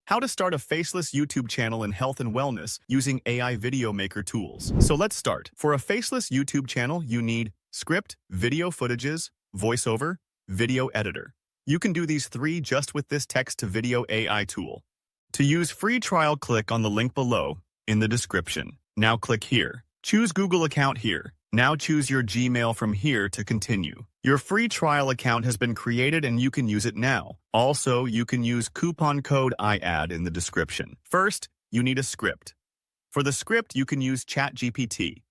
How to start a faceless YouTube channel in health and wellness using AI video maker tools. So let's start. For a faceless YouTube channel, you need script, video footages, voiceover, video editor. You can do these three just with this text-to-video AI tool. To use free trial, click on the link below in the description. Now click here. Choose Google account here. Now choose your Gmail from here to continue. Your free trial account has been created and you can use it now. Also, you can use coupon code I add in the description. First, you need a script. For the script, you can use ChatGPT.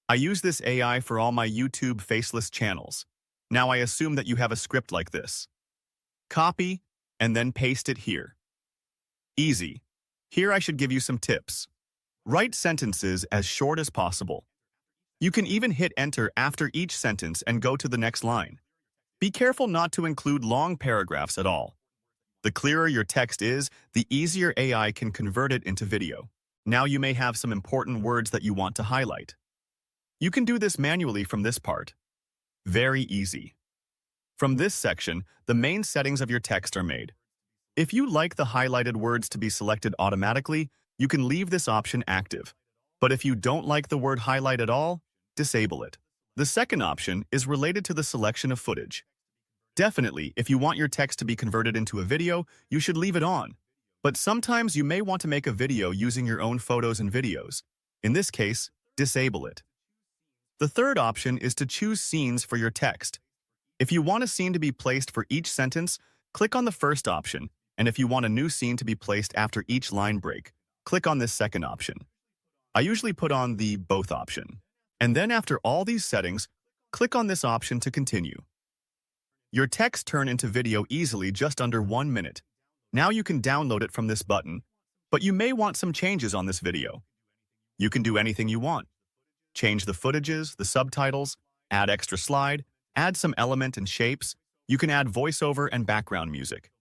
I use this AI for all my YouTube faceless channels. Now I assume that you have a script like this. Copy and then paste it here. Easy. Here I should give you some tips. Write sentences as short as possible. You can even hit enter after each sentence and go to the next line. Be careful not to include long paragraphs at all. The clearer your text is, the easier AI can convert it into video. Now you may have some important words that you want to highlight. You can do this manually from this part. Very easy. From this section, the main settings of your text are made. If you like the highlighted words to be selected automatically, you can leave this option active. But if you don't like the word highlight at all, disable it. The second option is related to the selection of footage. Definitely, if you want your text to be converted into a video, you should leave it on. But sometimes you may want to make a video using your own photos and videos. In this case, disable it. The third option is to choose scenes for your text. If you want a scene to be placed for each sentence, click on the first option, and if you want a new scene to be placed after each line break, click on this second option. I usually put on the both option. And then after all these settings, click on this option to continue. Your text turned into video easily just under 1 minute. Now you can download it from this button, but you may want some changes on this video. You can do anything you want. Change the footages, the subtitles, add extra slide, add some element and shapes. You can add voiceover and background music.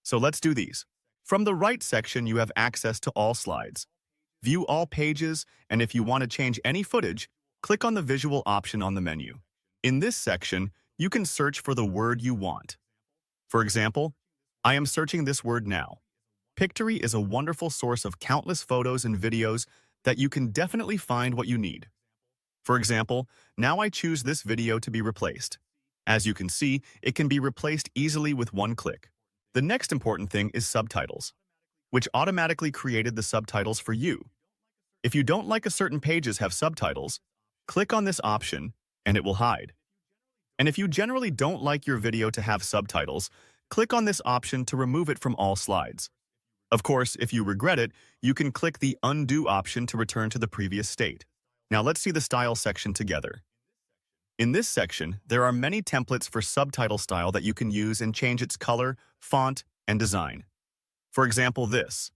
So let's do these. From the right section, you have access to all slides. View all pages, and if you want to change any footage, click on the visual option on the menu. In this section, you can search for the word you want. For example, I am searching this word now. Pictory is a wonderful source of countless photos and videos that you can definitely find what you need. For example, now I choose this video to be replaced. As you can see, it can be replaced easily with one click. The next important thing is subtitles, which automatically created the subtitles for you. If you don't like a certain pages have subtitles, click on this option and it will hide. And if you generally don't like your video to have subtitles, click on this option to remove it from all slides. Of course, if you regret it, you can click the undo option to return to the previous state. Now let's see the style section together. In this section, there are many templates for subtitle style that you can use and change its color, font, and design. For example, this.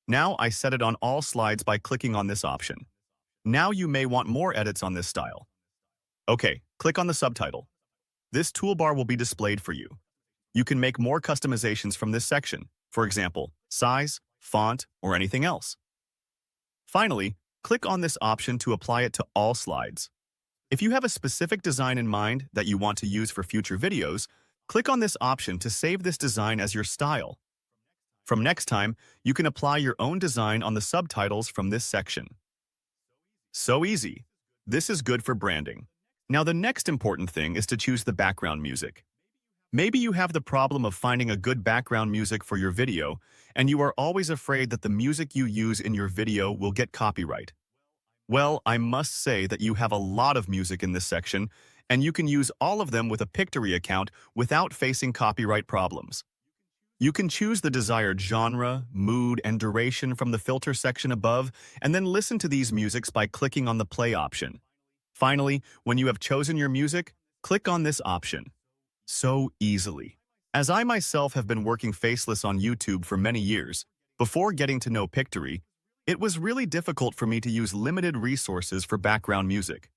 Now I set it on all slides by clicking on this option. Now you may want more edits on this style. Okay, click on the subtitle. This toolbar will be displayed for you. You can make more customizations from this section, for example, size, font, or anything else. Finally, click on this option to apply it to all slides. If you have a specific design in mind that you want to use for future videos, click on this option to save this design as your style. From next time, you can apply your own design on the subtitles from this section. So easy. This is good for branding. Now the next important thing is to choose the background music. Maybe you have the problem of finding a good background music for your video, and you are always afraid that the music you use in your video will get copyright. Well, I must say that you have a lot of music in this section, and you can use all of them with a Pictory account without facing copyright problems. You can choose the desired genre, mood, and duration from the filter section above, and then listen to these musics by clicking on the play option. Finally, when you have chosen your music, click on this option. So easily. As I myself have been working faceless on YouTube for many years, before getting to know Pictory, it was really difficult for me to use limited resources for background music.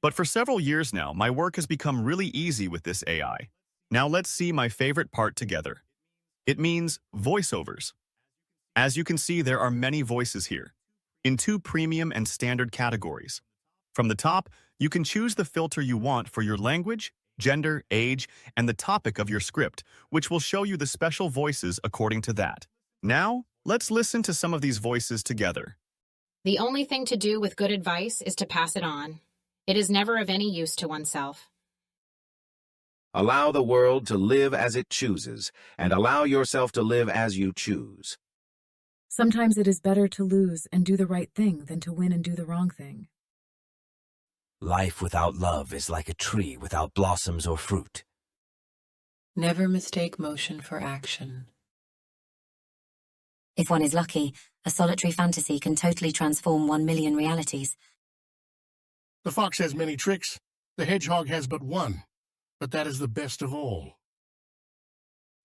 But for several years now, my work has become really easy with this AI. Now let's see my favorite part together. It means voiceovers. As you can see, there are many voices here, in 2 premium and standard categories. From the top, you can choose the filter you want for your language, gender, age, and the topic of your script, which will show you the special voices according to that. Now, let's listen to some of these voices together. The only thing to do with good advice is to pass it on. It is never of any use to oneself. Allow the world to live as it chooses, and allow yourself to live as you choose. Sometimes it is better to lose and do the right thing than to win and do the wrong thing. Life without love is like a tree without blossoms or fruit. Never mistake motion for action. If one is lucky, a solitary fantasy can totally transform 1,000,000 realities. The fox has many tricks, the hedgehog has but one, but that is the best of all.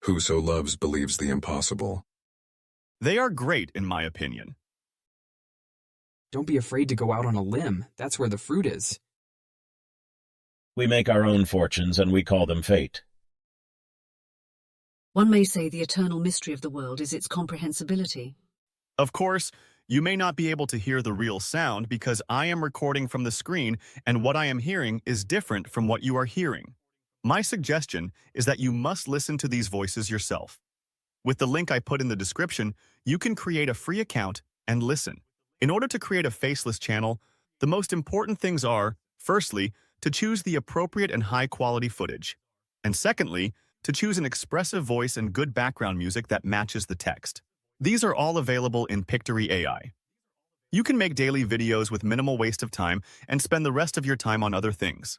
Whoso loves believes the impossible. They are great, in my opinion. Don't be afraid to go out on a limb. That's where the fruit is. We make our own fortunes and we call them fate. One may say the eternal mystery of the world is its comprehensibility. Of course, you may not be able to hear the real sound because I am recording from the screen and what I am hearing is different from what you are hearing. My suggestion is that you must listen to these voices yourself. With the link I put in the description, you can create a free account and listen. In order to create a faceless channel, the most important things are, firstly, to choose the appropriate and high-quality footage, and secondly, to choose an expressive voice and good background music that matches the text. These are all available in Pictory AI. You can make daily videos with minimal waste of time and spend the rest of your time on other things.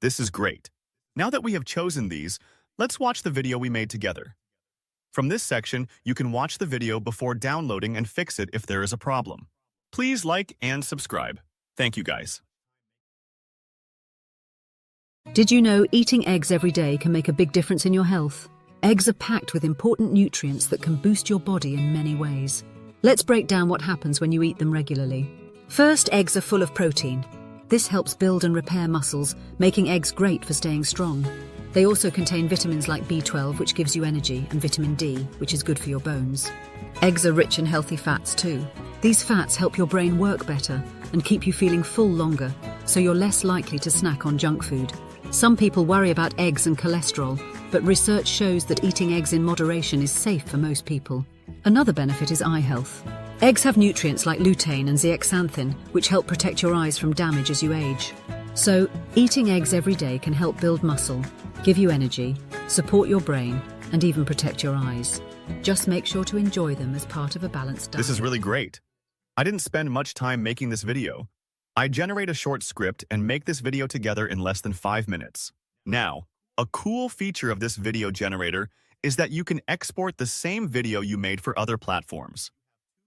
This is great. Now that we have chosen these, let's watch the video we made together. From this section, you can watch the video before downloading and fix it if there is a problem. Please like and subscribe. Thank you, guys. Did you know eating eggs every day can make a big difference in your health? Eggs are packed with important nutrients that can boost your body in many ways. Let's break down what happens when you eat them regularly. First, eggs are full of protein. This helps build and repair muscles, making eggs great for staying strong. They also contain vitamins like B12, which gives you energy, and vitamin D, which is good for your bones. Eggs are rich in healthy fats too. These fats help your brain work better and keep you feeling full longer, so you're less likely to snack on junk food. Some people worry about eggs and cholesterol, but research shows that eating eggs in moderation is safe for most people. Another benefit is eye health. Eggs have nutrients like lutein and zeaxanthin, which help protect your eyes from damage as you age. So, eating eggs every day can help build muscle, give you energy, support your brain, and even protect your eyes. Just make sure to enjoy them as part of a balanced diet. This is really great. I didn't spend much time making this video. I generate a short script and make this video together in less than 5 minutes. Now, a cool feature of this video generator is that you can export the same video you made for other platforms.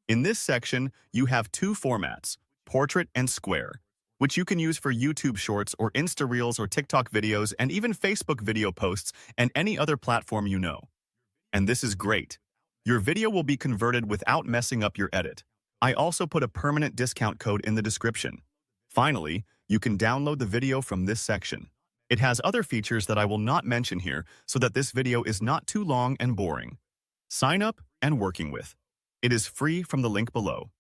In this section, you have two formats, portrait and square, which you can use for YouTube Shorts or Insta Reels or TikTok videos and even Facebook video posts and any other platform you know. And this is great. Your video will be converted without messing up your edit. I also put a permanent discount code in the description. Finally, you can download the video from this section. It has other features that I will not mention here so that this video is not too long and boring. Sign up and working with. It is free from the link below.